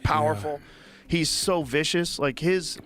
powerful. Yeah. He's so vicious. Like his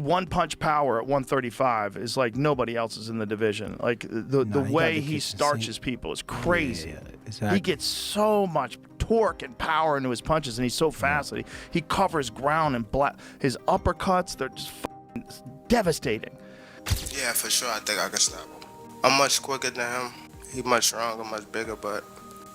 one-punch power at 135 is like nobody else's in the division. Like the way he starches people is crazy. Yeah, exactly. He gets so much torque and power into his punches, and he's so fast that he covers ground, and his uppercuts, they're just devastating. Yeah, for sure. I think I can stop him. I'm much quicker than him. He's much stronger, much bigger, but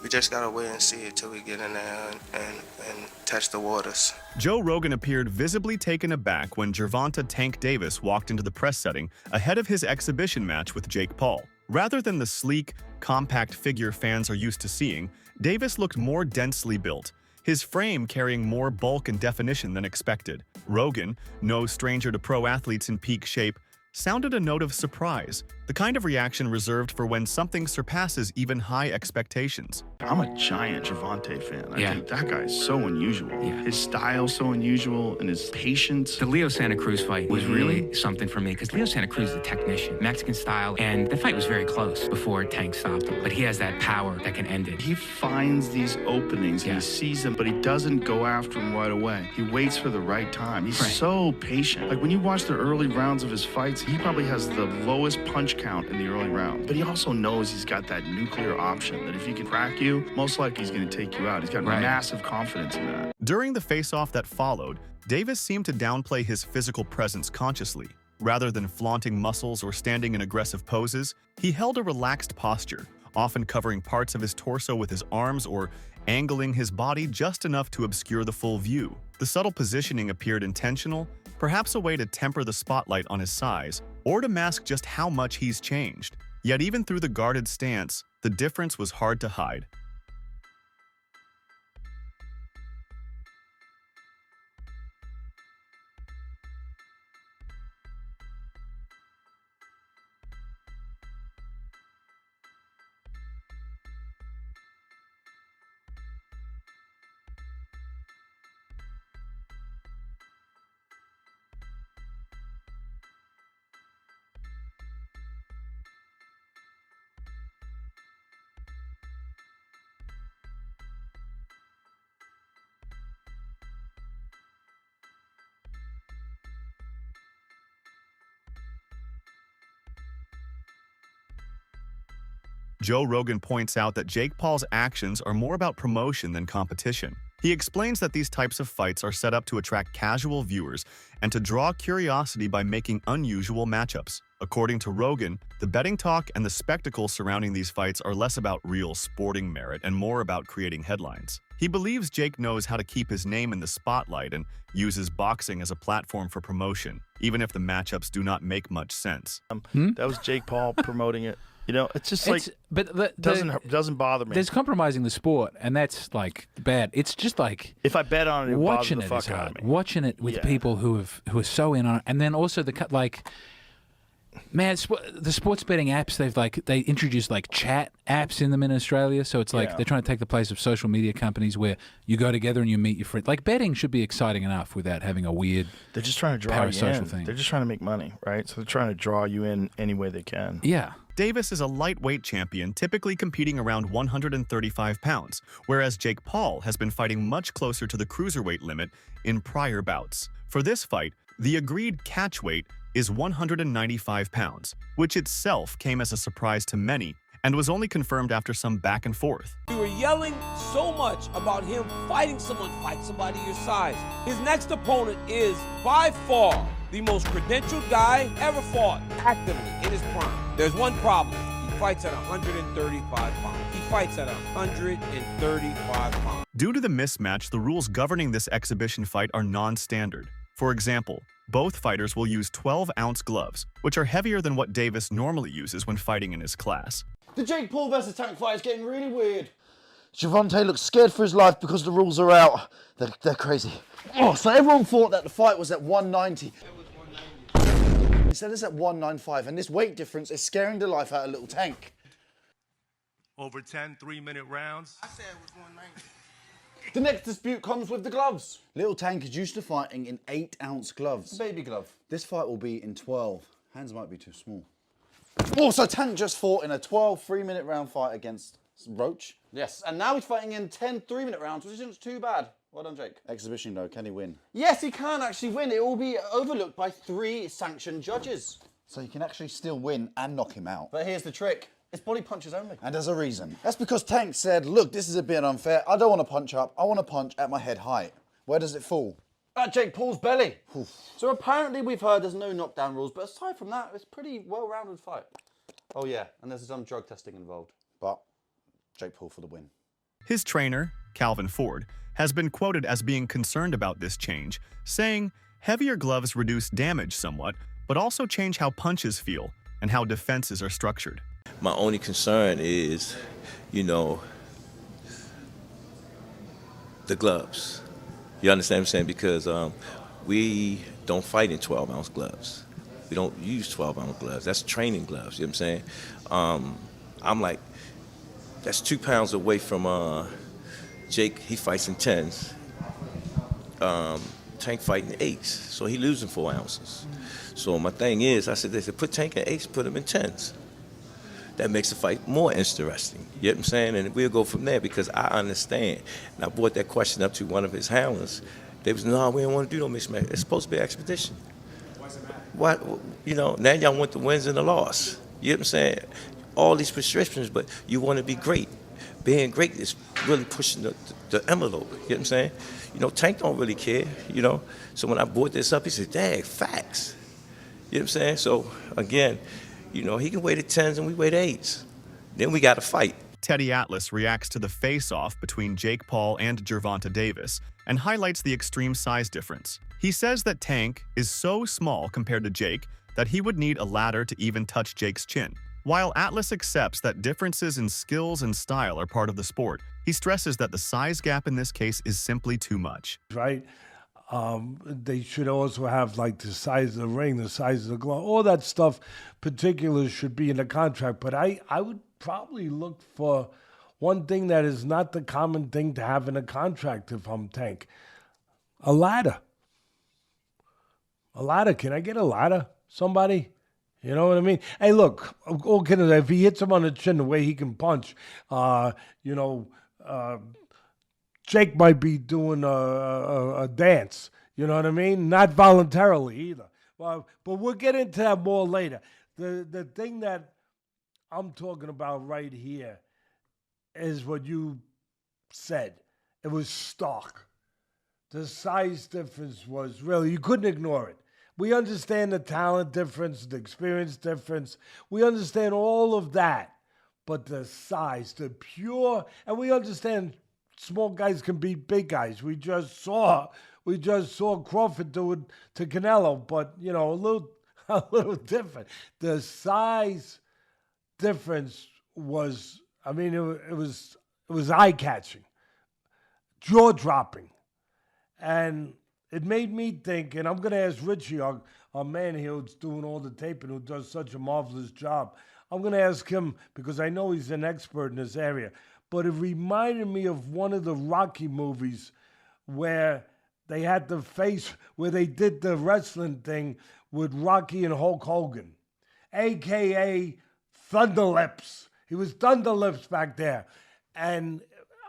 we just gotta wait and see until we get in there and touch the waters. Joe Rogan appeared visibly taken aback when Gervonta Tank Davis walked into the press setting ahead of his exhibition match with Jake Paul. Rather than the sleek, compact figure fans are used to seeing, Davis looked more densely built, his frame carrying more bulk and definition than expected. Rogan, no stranger to pro athletes in peak shape, sounded a note of surprise, the kind of reaction reserved for when something surpasses even high expectations. I'm a giant Gervonta fan. I think that guy is so unusual. Yeah. His style's so unusual, and his patience. The Leo Santa Cruz fight was really something for me, because Leo Santa Cruz is a technician, Mexican style, and the fight was very close before Tank stopped him. But he has that power that can end it. He finds these openings, and he sees them, but he doesn't go after them right away. He waits for the right time. He's so patient. Like when you watch the early rounds of his fights, he probably has the lowest punch count in the early round. But he also knows he's got that nuclear option, that if he can crack you, most likely he's going to take you out. He's got massive confidence in that. During the face-off that followed, Davis seemed to downplay his physical presence consciously. Rather than flaunting muscles or standing in aggressive poses, he held a relaxed posture, often covering parts of his torso with his arms or angling his body just enough to obscure the full view. The subtle positioning appeared intentional, perhaps a way to temper the spotlight on his size, or to mask just how much he's changed. Yet even through the guarded stance, the difference was hard to hide. Joe Rogan points out that Jake Paul's actions are more about promotion than competition. He explains that these types of fights are set up to attract casual viewers and to draw curiosity by making unusual matchups. According to Rogan, the betting talk and the spectacle surrounding these fights are less about real sporting merit and more about creating headlines. He believes Jake knows how to keep his name in the spotlight and uses boxing as a platform for promotion, even if the matchups do not make much sense. That was Jake Paul promoting it. You know, it's just like, but doesn't bother me. There's compromising the sport, and that's like bad. It's just like if I bet on it, it watching bothers the it is fuck out hard. of me. Watching it with people who are so in on it, and then also man, the sports betting apps, they introduced like chat apps in them in Australia, so it's like they're trying to take the place of social media companies where you go together and you meet your friend. Like betting should be exciting enough without having a weird. They're just trying to draw you in. Thing. They're just trying to make money, right? So they're trying to draw you in any way they can. Yeah. Davis is a lightweight champion, typically competing around 135 pounds, whereas Jake Paul has been fighting much closer to the cruiserweight limit in prior bouts. For this fight, the agreed catch weight is 195 pounds, which itself came as a surprise to many and was only confirmed after some back and forth. We were yelling so much about him fight somebody your size. His next opponent is by far the most credentialed guy ever fought actively in his prime. There's one problem. He fights at 135 pounds. He fights at 135 pounds. Due to the mismatch, the rules governing this exhibition fight are non-standard. For example, both fighters will use 12-ounce gloves, which are heavier than what Davis normally uses when fighting in his class. The Jake Paul versus Tank fight is getting really weird. Gervonta looks scared for his life because the rules are out. They're crazy. Oh, so everyone thought that the fight was at 190. Instead it's at 195, and this weight difference is scaring the life out of little Tank. Over 10 3-minute rounds. I said it was 190. The next dispute comes with the gloves. Little Tank is used to fighting in 8-ounce gloves. Baby glove. This fight will be in 12. Hands might be too small. Oh, so Tank just fought in a 12 3-minute round fight against Roach. Yes, and now he's fighting in 10 3-minute rounds, which isn't too bad. Well done, Jake. Exhibition though, can he win? Yes, he can actually win. It will be overlooked by 3 sanctioned judges. So he can actually still win and knock him out. But here's the trick. It's body punches only. And there's a reason. That's because Tank said, look, this is a bit unfair. I don't want to punch up. I want to punch at my head height. Where does it fall? At Jake Paul's belly. Oof. So apparently we've heard there's no knockdown rules, but aside from that, it's a pretty well-rounded fight. Oh yeah, and there's some drug testing involved. But Jake Paul for the win. His trainer, Calvin Ford, has been quoted as being concerned about this change, saying, heavier gloves reduce damage somewhat, but also change how punches feel and how defenses are structured. My only concern is, the gloves. You understand what I'm saying? Because we don't fight in 12-ounce gloves. We don't use 12-ounce gloves. That's training gloves, you know what I'm saying? I'm like, that's 2 pounds away from Jake. He fights in 10s. Tank fighting 8s, so he losing 4 ounces. So my thing is, I said, they said, put Tank in 8s, put him in 10s. That makes the fight more interesting. You know what I'm saying? And we'll go from there because I understand. And I brought that question up to one of his handlers. They was, no, we don't want to do no mixed match. It's supposed to be an expedition. Why does it matter? What, now y'all want the wins and the loss. You know what I'm saying? All these prescriptions, but you want to be great. Being great is really pushing the envelope. You know what I'm saying? Tank don't really care, So when I brought this up, he said, dang, facts. You know what I'm saying? So, again, he can weigh the 10s and we weigh the 8s. Then we got to fight. Teddy Atlas reacts to the face-off between Jake Paul and Gervonta Davis and highlights the extreme size difference. He says that Tank is so small compared to Jake that he would need a ladder to even touch Jake's chin. While Atlas accepts that differences in skills and style are part of the sport, he stresses that the size gap in this case is simply too much. Right? They should also have like the size of the ring, the size of the glove, all that stuff. Particulars should be in the contract. But I would probably look for one thing that is not the common thing to have in a contract if I'm Tank. A ladder. A ladder. Can I get a ladder? Somebody? You know what I mean? Hey, look, if he hits him on the chin the way he can punch, Jake might be doing a dance. You know what I mean? Not voluntarily either. But we'll get into that more later. The thing that I'm talking about right here is what you said. It was stark. The size difference was really, you couldn't ignore it. We understand the talent difference, the experience difference. We understand all of that. But the size, and we understand small guys can beat big guys. We just saw Crawford do it to Canelo, but a little different. The size difference was, it was eye-catching, jaw-dropping, and it made me think, and I'm going to ask Richie, our man here who's doing all the taping, who does such a marvelous job. I'm going to ask him, because I know he's an expert in this area, but it reminded me of one of the Rocky movies where they had the face, where they did the wrestling thing with Rocky and Hulk Hogan, a.k.a. Thunderlips. He was Thunderlips back there. And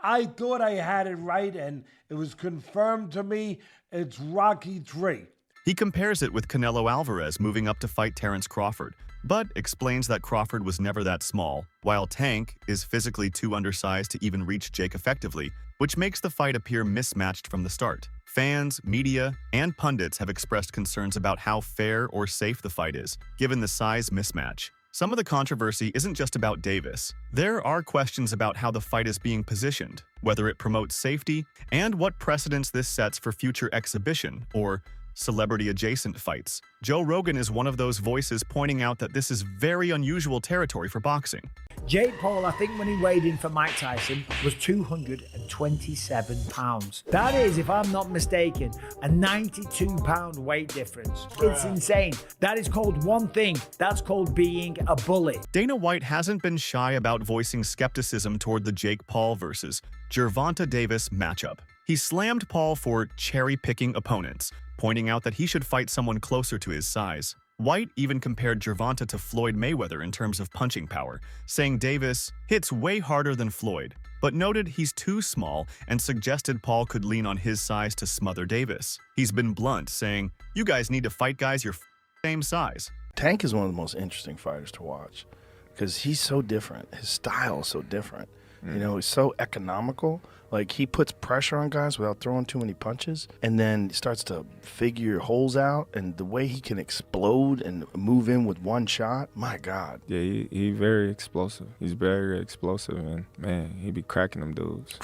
I thought I had it right, and it was confirmed to me. It's Rocky 3. He compares it with Canelo Alvarez moving up to fight Terrence Crawford, but explains that Crawford was never that small, while Tank is physically too undersized to even reach Jake effectively, which makes the fight appear mismatched from the start. Fans, media, and pundits have expressed concerns about how fair or safe the fight is, given the size mismatch. Some of the controversy isn't just about Davis. There are questions about how the fight is being positioned, whether it promotes safety, and what precedents this sets for future exhibition or celebrity-adjacent fights. Joe Rogan is one of those voices pointing out that this is very unusual territory for boxing. Jake Paul, I think when he weighed in for Mike Tyson, was 227 pounds. That is, if I'm not mistaken, a 92-pound weight difference. It's insane. That is called one thing. That's called being a bully. Dana White hasn't been shy about voicing skepticism toward the Jake Paul versus Gervonta Davis matchup. He slammed Paul for cherry-picking opponents, pointing out that he should fight someone closer to his size. White even compared Gervonta to Floyd Mayweather in terms of punching power, saying Davis hits way harder than Floyd, but noted he's too small and suggested Paul could lean on his size to smother Davis. He's been blunt, saying, "You guys need to fight guys your same size." Tank is one of the most interesting fighters to watch because he's so different. His style is so different. You know, he's so economical. Like, he puts pressure on guys without throwing too many punches, and then starts to figure holes out, and the way he can explode and move in with one shot, my God. Yeah, he very explosive. He's very explosive, and man, he be cracking them dudes.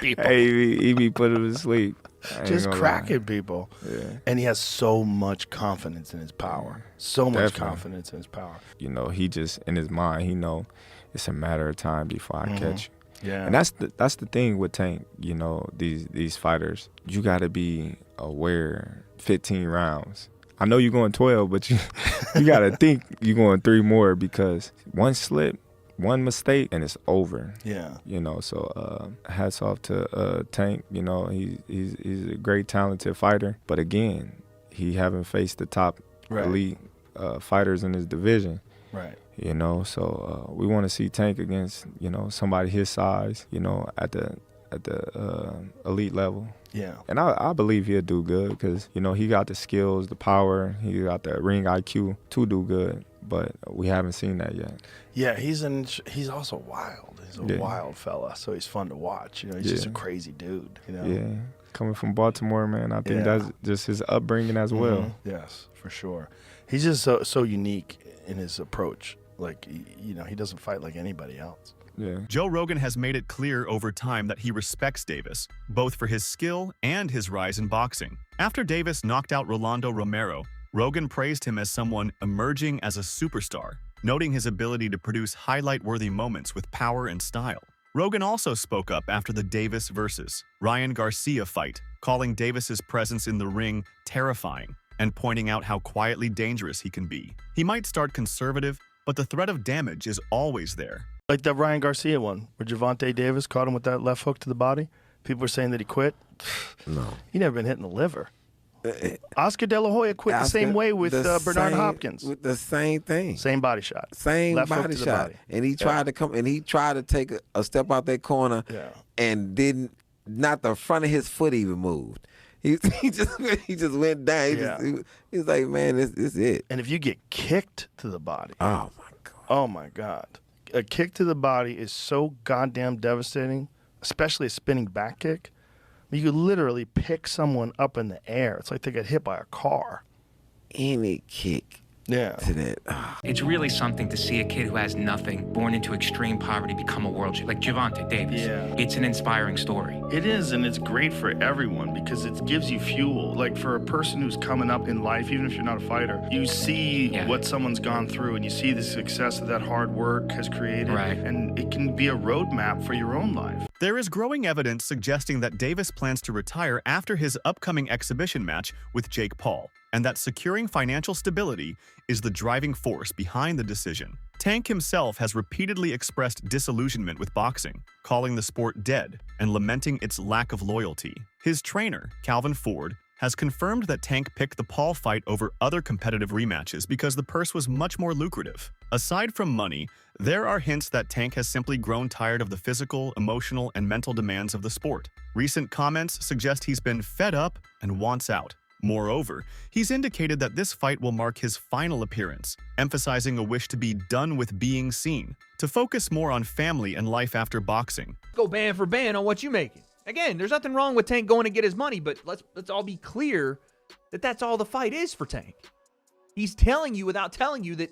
People. Hey, he be putting them to sleep. Just cracking people. Yeah. And he has so much confidence in his power. So much confidence in his power. You know, he just, in his mind, he know it's a matter of time before I catch you. Yeah. And that's the thing with Tank, you know, these fighters. You got to be aware 15 rounds. I know you're going 12, but you got to think you're going 3 more because one slip, one mistake, and it's over. Yeah. You know, so hats off to Tank. You know, he's a great, talented fighter. But again, he haven't faced the top elite fighters in his division. Right. You know, so we want to see Tank against, you know, somebody his size, you know, at the elite level. Yeah. And I believe he'll do good because, you know, he got the skills, the power, he got the ring IQ to do good, but we haven't seen that yet. Yeah, he's also wild. He's a wild fella, so he's fun to watch. You know, he's just a crazy dude, you know. Yeah. Coming from Baltimore, man, I think that's just his upbringing as well. Yes, for sure. He's just so unique in his approach. Like, you know, he doesn't fight like anybody else. Yeah. Joe Rogan has made it clear over time that he respects Davis, both for his skill and his rise in boxing. After Davis knocked out Rolando Romero, Rogan praised him as someone emerging as a superstar, noting his ability to produce highlight-worthy moments with power and style. Rogan also spoke up after the Davis versus Ryan Garcia fight, calling Davis's presence in the ring terrifying and pointing out how quietly dangerous he can be. He might start conservative, but the threat of damage is always there. Like that Ryan Garcia one, where Gervonta Davis caught him with that left hook to the body. People were saying that he quit. No. He never been hit in the liver. Oscar De La Hoya quit the same way with Bernard Hopkins. With the same thing. Same body shot. Same left body hook to shot. the body. And he tried to come, and he tried to take a step out that corner and not the front of his foot even moved. He just went down. He's like, man, this is it. And if you get kicked to the body. Oh, my God. Oh, my God. A kick to the body is so goddamn devastating, especially a spinning back kick. You could literally pick someone up in the air. It's like they got hit by a car. Any kick. Yeah. To that. It's really something to see a kid who has nothing, born into extreme poverty, become a world champion, like Gervonta Davis. Yeah. It's an inspiring story. It is, and it's great for everyone because it gives you fuel. Like, for a person who's coming up in life, even if you're not a fighter, you see what someone's gone through, and you see the success that hard work has created. Right. And it can be a roadmap for your own life. There is growing evidence suggesting that Davis plans to retire after his upcoming exhibition match with Jake Paul, and that securing financial stability is the driving force behind the decision. Tank himself has repeatedly expressed disillusionment with boxing, calling the sport dead and lamenting its lack of loyalty. His trainer, Calvin Ford, has confirmed that Tank picked the Paul fight over other competitive rematches because the purse was much more lucrative. Aside from money, there are hints that Tank has simply grown tired of the physical, emotional, and mental demands of the sport. Recent comments suggest he's been fed up and wants out. Moreover, he's indicated that this fight will mark his final appearance, emphasizing a wish to be done with being seen, to focus more on family and life after boxing. Go band for band on what you making. Again, there's nothing wrong with Tank going to get his money, but let's all be clear that that's all the fight is for Tank. He's telling you without telling you that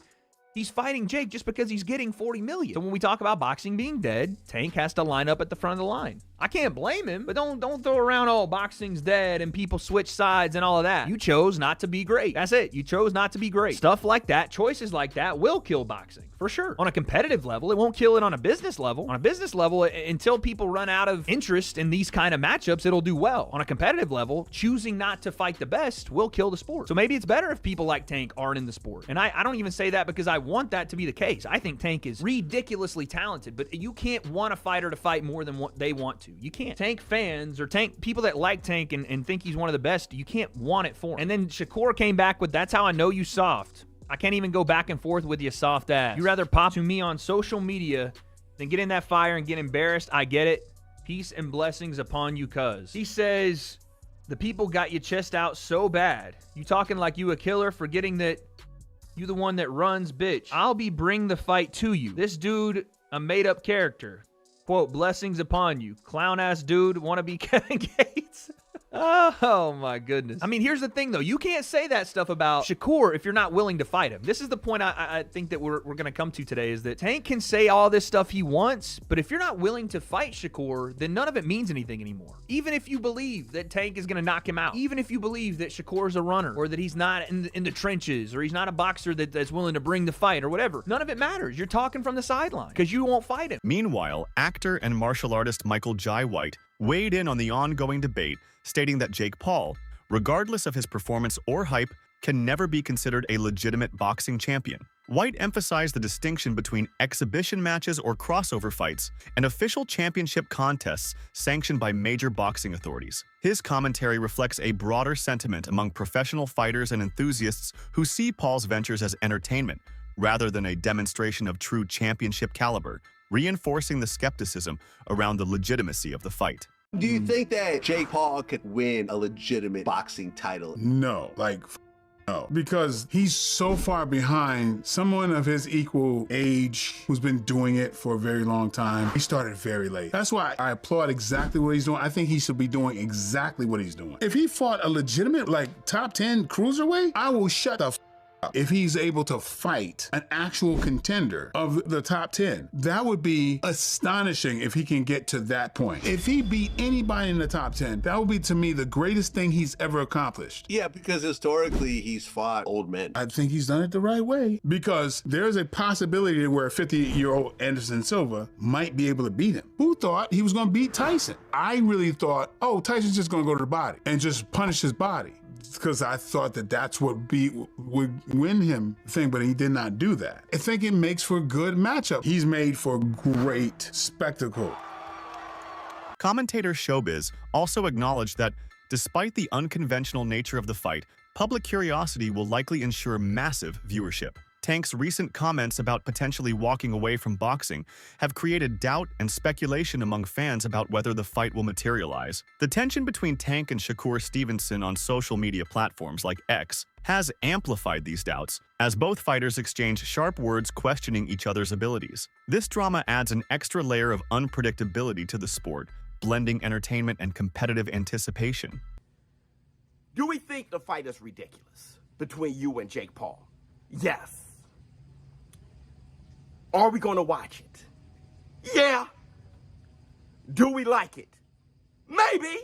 he's fighting Jake just because he's getting $40 million. So when we talk about boxing being dead, Tank has to line up at the front of the line. I can't blame him, but don't throw around, oh, boxing's dead and people switch sides and all of that. You chose not to be great. That's it. You chose not to be great. Stuff like that, choices like that will kill boxing, for sure. On a competitive level, it won't kill it on a business level. On a business level, until people run out of interest in these kind of matchups, it'll do well. On a competitive level, choosing not to fight the best will kill the sport. So maybe it's better if people like Tank aren't in the sport. And I don't even say that because I want that to be the case. I think Tank is ridiculously talented, but you can't want a fighter to fight more than what they want to. You can't. Tank fans or Tank people that like Tank and think he's one of the best, you can't want it for him. And then Shakur came back with, that's how I know you soft. I can't even go back and forth with you soft ass. You rather pop to me on social media than get in that fire and get embarrassed. I get it. Peace and blessings upon you, cuz. He says, the people got you chest out so bad. You talking like you a killer, forgetting that you the one that runs, bitch. I'll be bring the fight to you. This dude, a made-up character. Quote, blessings upon you. Clown-ass dude, wanna be Kevin Gates? Oh my goodness. I mean, here's the thing though. You can't say that stuff about Shakur if you're not willing to fight him. This is the point I think that we're going to come to today, is that Tank can say all this stuff he wants, but if you're not willing to fight Shakur, then none of it means anything anymore. Even if you believe that Tank is going to knock him out, even if you believe that Shakur's a runner, or that he's not in the trenches, or he's not a boxer that's willing to bring the fight, or whatever, none of it matters. You're talking from the sideline because you won't fight him. Meanwhile, actor and martial artist Michael Jai White weighed in on the ongoing debate, stating that Jake Paul, regardless of his performance or hype, can never be considered a legitimate boxing champion. White emphasized the distinction between exhibition matches or crossover fights and official championship contests sanctioned by major boxing authorities. His commentary reflects a broader sentiment among professional fighters and enthusiasts who see Paul's ventures as entertainment, rather than a demonstration of true championship caliber, reinforcing the skepticism around the legitimacy of the fight. Do you think that Jake Paul could win a legitimate boxing title? No, no. Because he's so far behind someone of his equal age who's been doing it for a very long time. He started very late. That's why I applaud exactly what he's doing. I think he should be doing exactly what he's doing. If he fought a legitimate, top 10 cruiserweight, I will shut the if he's able to fight an actual contender of the top 10. That would be astonishing if he can get to that point. If he beat anybody in the top 10, that would be, to me, the greatest thing he's ever accomplished. Yeah, because historically he's fought old men. I think he's done it the right way, because there's a possibility where a 50-year-old Anderson Silva might be able to beat him. Who thought he was going to beat Tyson? I really thought, oh, Tyson's just going to go to the body and just punish his body, because I thought that that's what would win him the thing, but he did not do that. I think it makes for a good matchup. He's made for great spectacle. Commentator Showbiz also acknowledged that despite the unconventional nature of the fight, public curiosity will likely ensure massive viewership. Tank's recent comments about potentially walking away from boxing have created doubt and speculation among fans about whether the fight will materialize. The tension between Tank and Shakur Stevenson on social media platforms like X has amplified these doubts, as both fighters exchange sharp words questioning each other's abilities. This drama adds an extra layer of unpredictability to the sport, blending entertainment and competitive anticipation. Do we think the fight is ridiculous between you and Jake Paul? Yes. Are we going to watch it? Yeah. Do we like it? Maybe.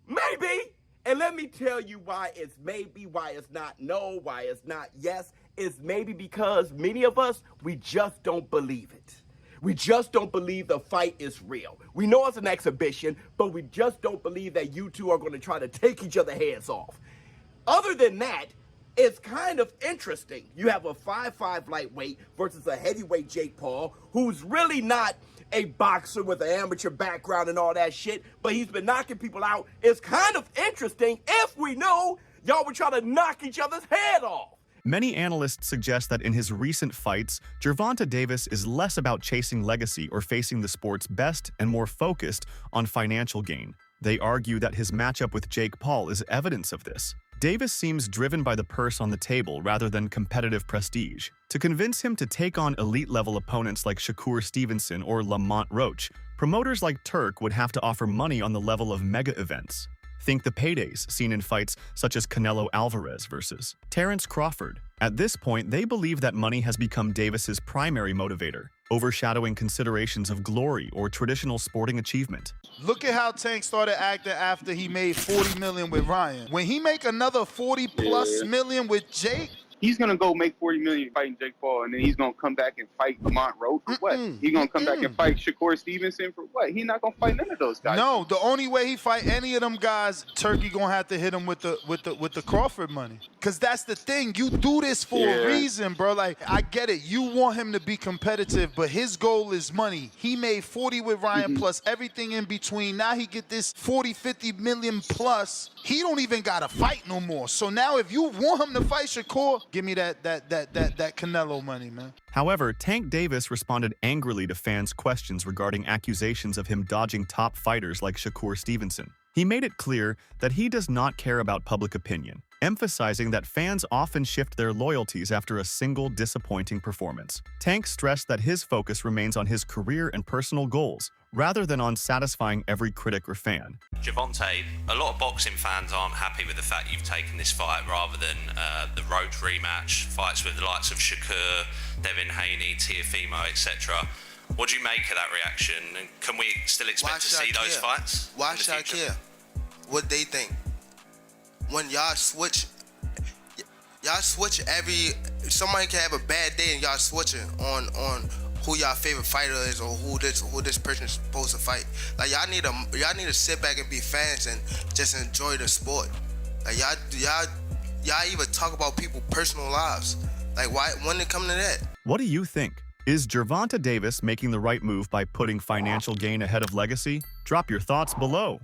Maybe. And let me tell you why it's maybe, why it's not no, why it's not yes. It's maybe because many of us, we just don't believe it. We just don't believe the fight is real. We know it's an exhibition, but we just don't believe that you two are going to try to take each other's heads off. Other than that, it's kind of interesting. You have a 5'5" lightweight versus a heavyweight Jake Paul, who's really not a boxer with an amateur background and all that shit, but he's been knocking people out. It's kind of interesting if we know y'all were trying to knock each other's head off. Many analysts suggest that in his recent fights, Gervonta Davis is less about chasing legacy or facing the sport's best and more focused on financial gain. They argue that his matchup with Jake Paul is evidence of this. Davis seems driven by the purse on the table rather than competitive prestige. To convince him to take on elite-level opponents like Shakur Stevenson or Lamont Roach, promoters like Turk would have to offer money on the level of mega events. Think the paydays seen in fights such as Canelo Alvarez versus Terrence Crawford. At this point, they believe that money has become Davis's primary motivator, overshadowing considerations of glory or traditional sporting achievement. Look at how Tank started acting after he made $40 million with Ryan. When he make another $40+ million with Jake, He's gonna go make $40 million fighting Jake Paul, and then he's gonna come back and fight Lamont Rowe for what? He's gonna come back and fight Shakur Stevenson for what? He's not gonna fight none of those guys. No, the only way he fight any of them guys, Turkey gonna have to hit him with the Crawford money. Cause that's the thing. You do this for a reason, bro. Like, I get it. You want him to be competitive, but his goal is money. He made 40 with Ryan plus everything in between. Now he get this 40, 50 million plus. He don't even gotta fight no more. So now if you want him to fight Shakur, give me that Canelo money, man. However, Tank Davis responded angrily to fans' questions regarding accusations of him dodging top fighters like Shakur Stevenson. He made it clear that he does not care about public opinion, emphasizing that fans often shift their loyalties after a single disappointing performance. Tank stressed that his focus remains on his career and personal goals, rather than on satisfying every critic or fan. Gervonta, a lot of boxing fans aren't happy with the fact you've taken this fight rather than the road rematch, fights with the likes of Shakur, Devin Haney, Teofimo, etc. What do you make of that reaction? And can we still expect to see those fights? Why should I care what they think? When y'all switch somebody can have a bad day and y'all switching on who y'all favorite fighter is or who this person is supposed to fight. Like, y'all need to sit back and be fans and just enjoy the sport. Like, y'all even talk about people's personal lives. Like, why, when it come to that? What do you think? Is Gervonta Davis making the right move by putting financial gain ahead of legacy? Drop your thoughts below.